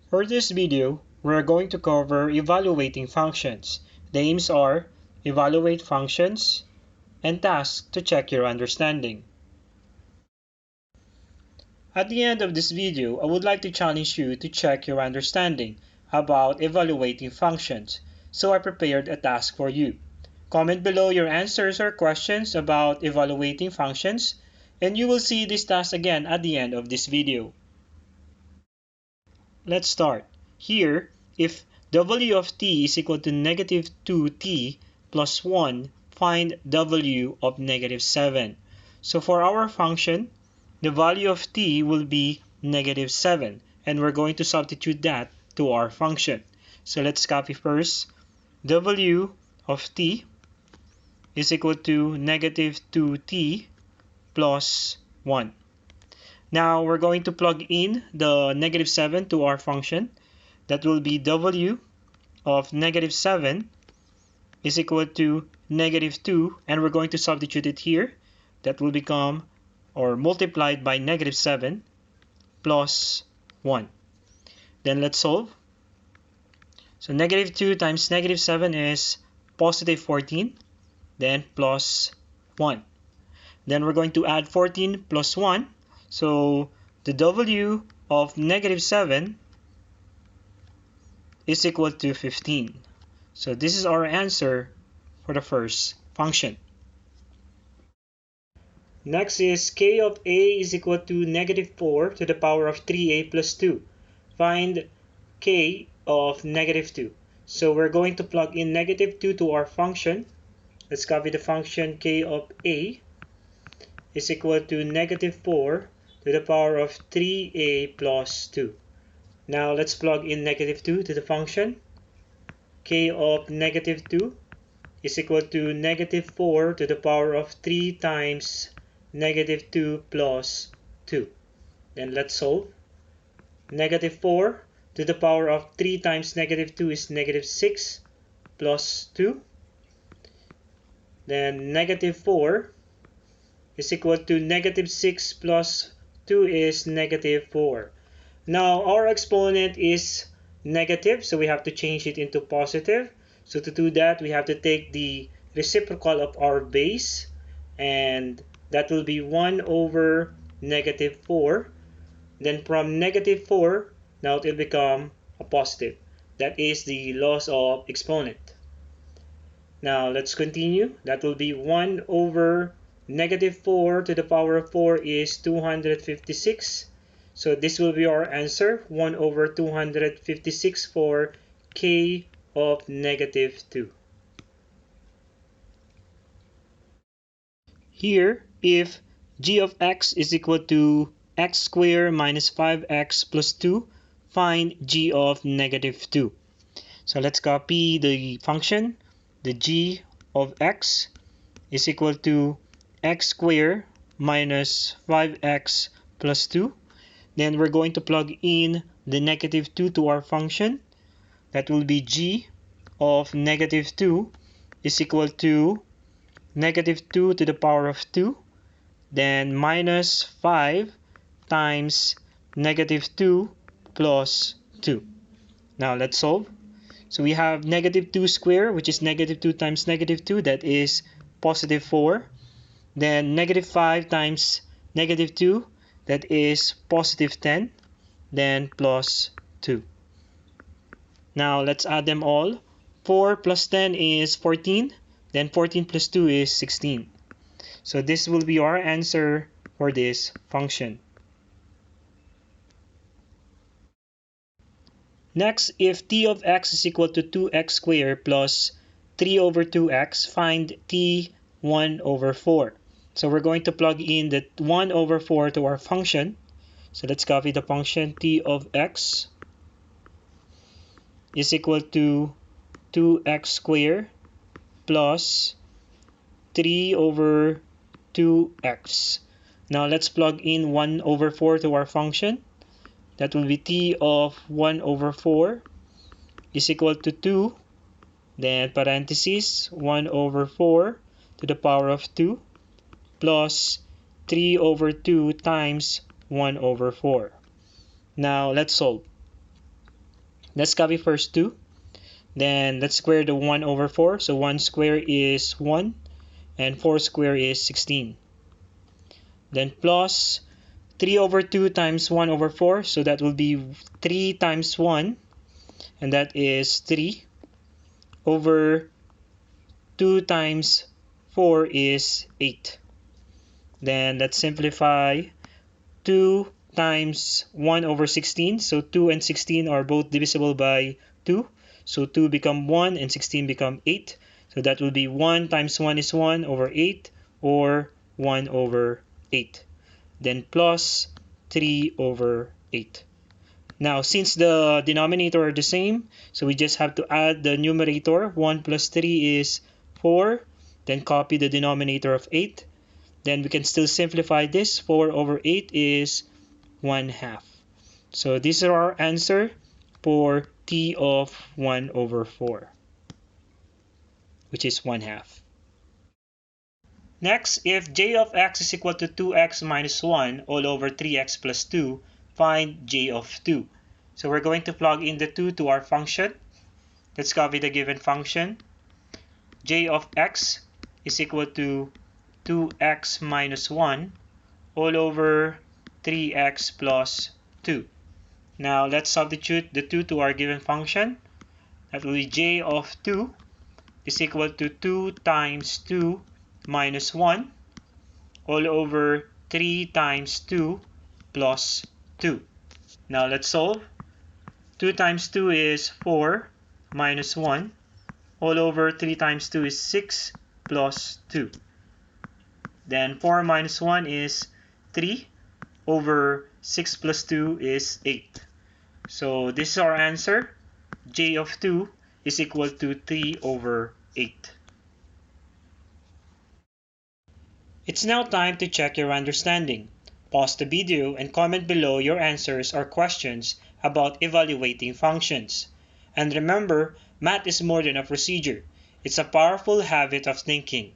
For this video, we're going to cover evaluating functions. The aims are evaluate functions and tasks to check your understanding. At the end of this video, I would like to challenge you to check your understanding about evaluating functions, so I prepared a task for you. Comment below your answers or questions about evaluating functions, and you will see this task again at the end of this video. Let's start. Here, if w of t is equal to negative 2t plus 1, find w of negative 7. So for our function, the value of t will be negative 7, and we're going to substitute that to our function. So let's copy first. W of t is equal to negative 2t plus 1. Now we're going to plug in the negative 7 to our function. That will be w of negative 7 is equal to negative 2, and we're going to substitute it here. That will become, or multiplied by negative 7 plus 1. Then let's solve. So negative 2 times negative 7 is positive 14, then plus 1. Then we're going to add 14 plus 1. So the w of negative 7 is equal to 15. So this is our answer for the first function. Next is k of a is equal to negative 4 to the power of 3a plus 2. Find k of negative 2. So we're going to plug in negative 2 to our function. Let's copy the function k of a is equal to negative 4 to the power of 3a plus 2. Now let's plug in negative 2 to the function. K of negative 2 is equal to negative 4 to the power of 3 times negative 2 plus 2. Then let's solve. Negative 4 to the power of 3 times negative 2 is negative 6 plus 2. Then negative 4 is equal to negative 6 plus 2 is negative 4. Now our exponent is negative, so we have to change it into positive. So to do that, we have to take the reciprocal of our base, and that will be 1 over negative 4. Then from negative 4, now it will become a positive. That is the loss of exponent. Now let's continue. That will be 1 over negative 4 to the power of 4 is 256. So this will be our answer, 1 over 256 for k of negative 2. Here, if g of x is equal to x squared minus 5x plus 2, find g of negative 2. So let's copy the function. The g of x is equal to x squared minus 5x plus 2. Then we're going to plug in the negative 2 to our function. That will be g of negative 2 is equal to negative 2 to the power of 2. Then minus 5 times negative 2 plus 2. Now let's solve. So we have negative 2 squared, which is negative 2 times negative 2, that is positive 4. Then negative 5 times negative 2, that is positive 10, then plus 2. Now let's add them all. 4 plus 10 is 14, then 14 plus 2 is 16. So this will be our answer for this function. Next, if t of x is equal to 2x squared plus 3 over 2x, find t 1 over 4. So we're going to plug in the 1 over 4 to our function. So let's copy the function. T of x is equal to 2x squared plus 3 over 2x. Now let's plug in 1 over 4 to our function. That will be t of 1 over 4 is equal to 2, then parentheses 1 over 4 to the power of 2 plus 3 over 2 times 1 over 4. Now let's solve. Let's copy first 2. Then let's square the 1 over 4. So 1 square is 1 and 4 square is 16. Then plus 3 over 2 times 1 over 4. So that will be 3 times 1, and that is 3 over 2 times 4 is 8. Then let's simplify 2 times 1 over 16. So 2 and 16 are both divisible by 2. So 2 become 1 and 16 become 8. So that will be 1 times 1 is 1 over 8, or 1 over 8. Then plus 3 over 8. Now, since the denominator are the same, so we just have to add the numerator. 1 plus 3 is 4. Then copy the denominator of 8. Then we can still simplify this. 4 over 8 is 1/2. So these are our answer for t of 1 over 4, which is 1/2. Next, if j of x is equal to 2x minus 1 all over 3x plus 2, find j of 2. So we're going to plug in the 2 to our function. Let's copy the given function. J of x is equal to 2x minus 1 all over 3x plus 2. Now let's substitute the 2 to our given function. That will be j of 2 is equal to 2 times 2 minus 1 all over 3 times 2 plus 2. Now let's solve. 2 times 2 is 4 minus 1 all over 3 times 2 is 6 plus 2. Then 4 minus 1 is 3 over 6 plus 2 is 8. So this is our answer. J of 2 is equal to 3 over 8. It's now time to check your understanding. Pause the video and comment below your answers or questions about evaluating functions. And remember, math is more than a procedure. It's a powerful habit of thinking.